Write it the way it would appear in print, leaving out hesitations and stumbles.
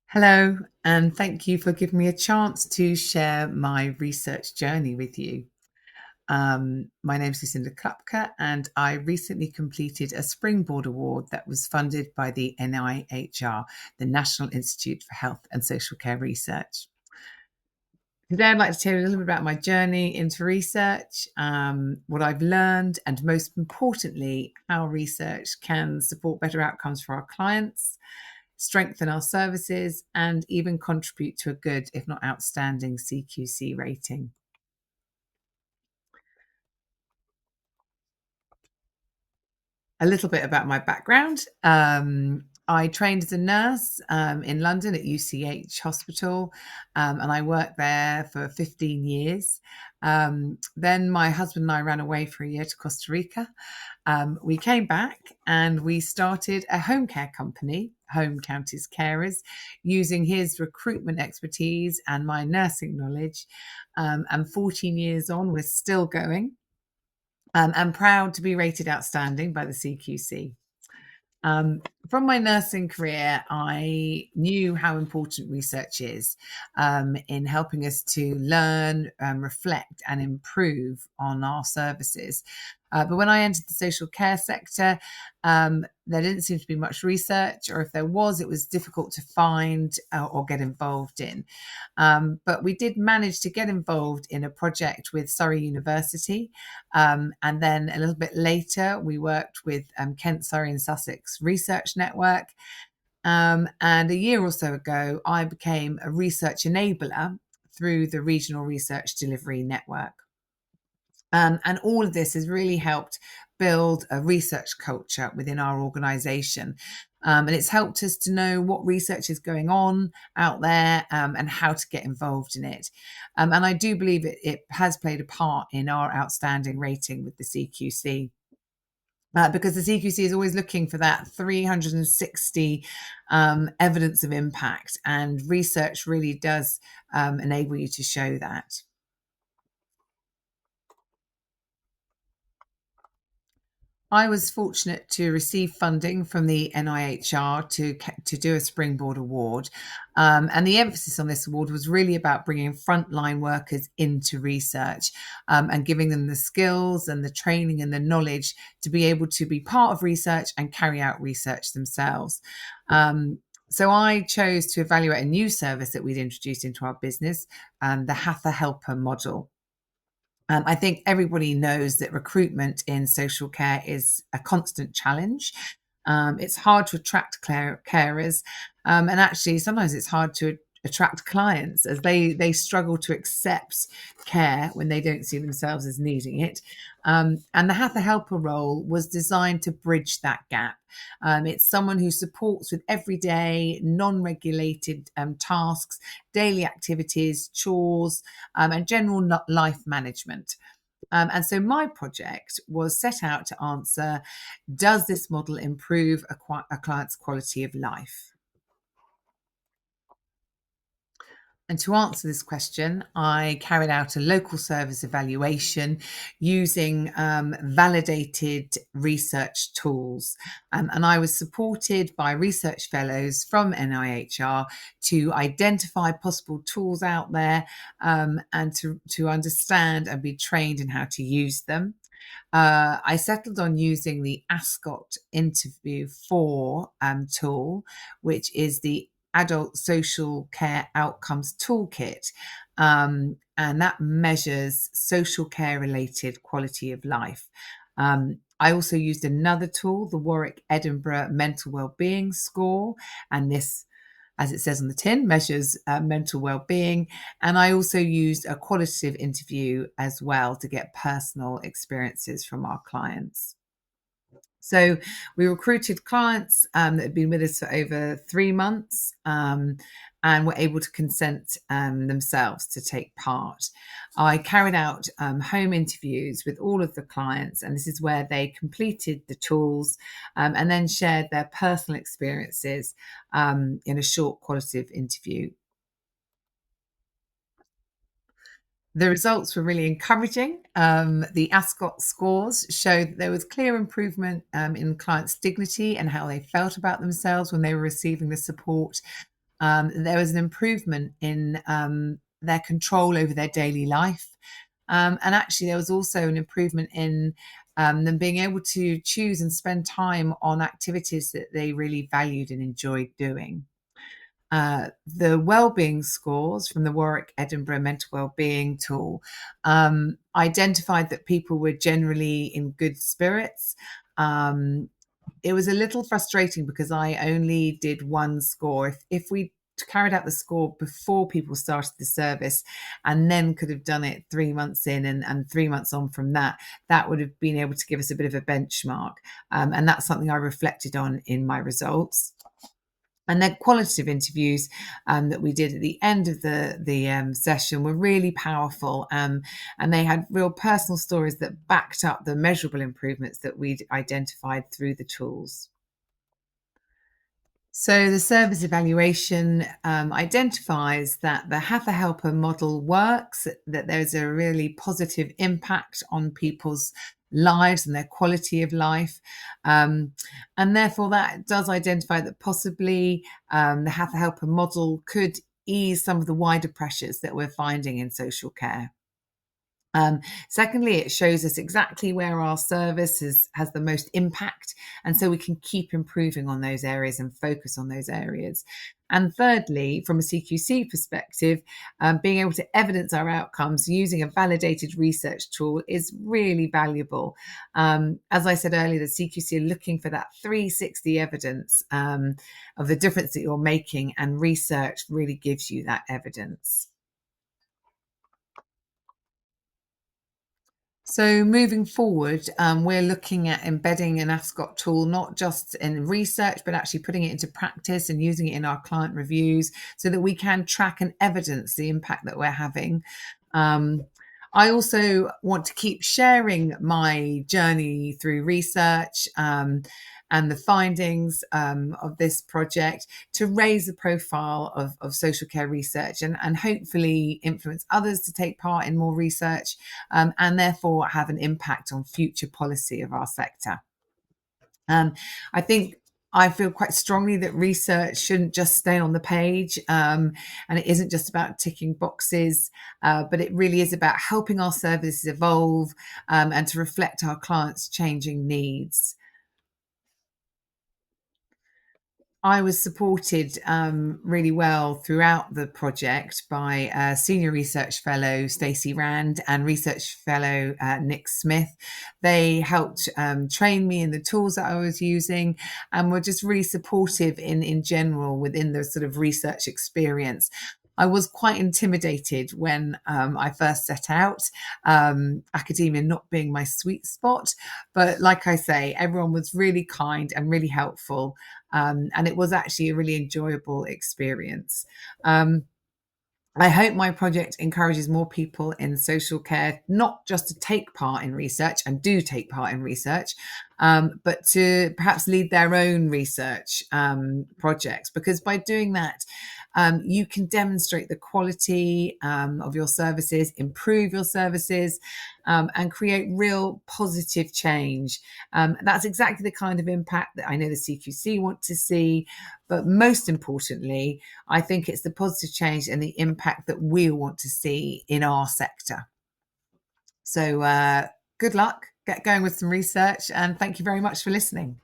Hello, and thank you for giving me a chance to share my research journey with you. My name is Lucinda Klapka, and I recently completed a Springboard Award that was funded by the NIHR, the National Institute for Health and Social Care Research. Today, I'd like to tell you a little bit about my journey into research, what I've learned, and most importantly, how research can support better outcomes for our clients, strengthen our services, and even contribute to a good, if not outstanding, CQC rating. A little bit about my background. I trained as a nurse in London at UCH Hospital, and I worked there for 15 years. Then my husband and I ran away for a year to Costa Rica. We came back and we started a home care company, Home Counties Carers, using his recruitment expertise and my nursing knowledge. And 14 years on, we're still going. And proud to be rated outstanding by the CQC. Um, from my nursing career, I knew how important research is in helping us to learn, reflect, and improve on our services. But when I entered the social care sector, there didn't seem to be much research, or if there was, it was difficult to find or get involved in. But we did manage to get involved in a project with Surrey University. And then a little bit later, we worked with Kent, Surrey, and Sussex Research Network. And a year or so ago, I became a research enabler through the Regional Research Delivery Network. And all of this has really helped build a research culture within our organisation. And it's helped us to know what research is going on out there and how to get involved in it. And I do believe it has played a part in our outstanding rating with the CQC. Because the CQC is always looking for that 360 evidence of impact, and research really does enable you to show that. I was fortunate to receive funding from the NIHR to do a Springboard Award. And the emphasis on this award was really about bringing frontline workers into research and giving them the skills and the training and the knowledge to be able to be part of research and carry out research themselves. So I chose to evaluate a new service that we'd introduced into our business, the Hatha Helper model. I think everybody knows that recruitment in social care is a constant challenge. It's hard to attract carers, and actually, sometimes it's hard to attract clients as they struggle to accept care when they don't see themselves as needing it. And the Hatha Helper role was designed to bridge that gap. It's someone who supports with everyday, non-regulated tasks, daily activities, chores, and general life management. And so my project was set out to answer, does this model improve a client's quality of life? And to answer this question, I carried out a local service evaluation using validated research tools. And I was supported by research fellows from NIHR to identify possible tools out there and to understand and be trained in how to use them. I settled on using the Ascot Interview 4 tool, which is the Adult Social Care Outcomes Toolkit. And that measures social care related quality of life. I also used another tool, the Warwick Edinburgh Mental Wellbeing Score, and this, as it says on the tin, measures mental well-being. And I also used a qualitative interview as well to get personal experiences from our clients. So we recruited clients that had been with us for over 3 months and were able to consent themselves to take part. I carried out home interviews with all of the clients, and this is where they completed the tools and then shared their personal experiences in a short qualitative interview. The results were really encouraging. The Ascot scores showed that there was clear improvement in clients' dignity and how they felt about themselves when they were receiving the support. there was an improvement in their control over their daily life. And actually, there was also an improvement in them being able to choose and spend time on activities that they really valued and enjoyed doing. The wellbeing scores from the Warwick Edinburgh mental wellbeing tool identified that people were generally in good spirits. It was a little frustrating because I only did one score. If we carried out the score before people started the service and then could have done it 3 months in and 3 months on from that, that would have been able to give us a bit of a benchmark. And that's something I reflected on in my results. And then qualitative interviews that we did at the end of the session were really powerful, and they had real personal stories that backed up the measurable improvements that we'd identified through the tools. So the service evaluation identifies that the Hatha Helper model works, that there's a really positive impact on people's lives and their quality of life. And therefore, that does identify that possibly the Hatha Helper model could ease some of the wider pressures that we're finding in social care. Secondly, it shows us exactly where our service has the most impact, and so we can keep improving on those areas and focus on those areas. And thirdly, from a CQC perspective, being able to evidence our outcomes using a validated research tool is really valuable. As I said earlier, the CQC are looking for that 360 evidence of the difference that you're making, and research really gives you that evidence. So moving forward, we're looking at embedding an ASCOT tool, not just in research, but actually putting it into practice and using it in our client reviews so that we can track and evidence the impact that we're having. I also want to keep sharing my journey through research and the findings of this project to raise the profile of social care research and hopefully influence others to take part in more research and therefore have an impact on future policy of our sector. I think I feel quite strongly that research shouldn't just stay on the page, and it isn't just about ticking boxes, but it really is about helping our services evolve and to reflect our clients' changing needs. I was supported really well throughout the project by Senior Research Fellow Stacey Rand and Research Fellow Nick Smith. They helped train me in the tools that I was using and were just really supportive in general within the sort of research experience. I was quite intimidated when I first set out, academia not being my sweet spot. But like I say, everyone was really kind and really helpful. And it was actually a really enjoyable experience. I hope my project encourages more people in social care not just to take part in research and do take part in research, but to perhaps lead their own research projects, because by doing that, you can demonstrate the quality of your services, improve your services, and create real positive change. That's exactly the kind of impact that I know the CQC want to see. But most importantly, I think it's the positive change and the impact that we want to see in our sector. So good luck, get going with some research, and thank you very much for listening.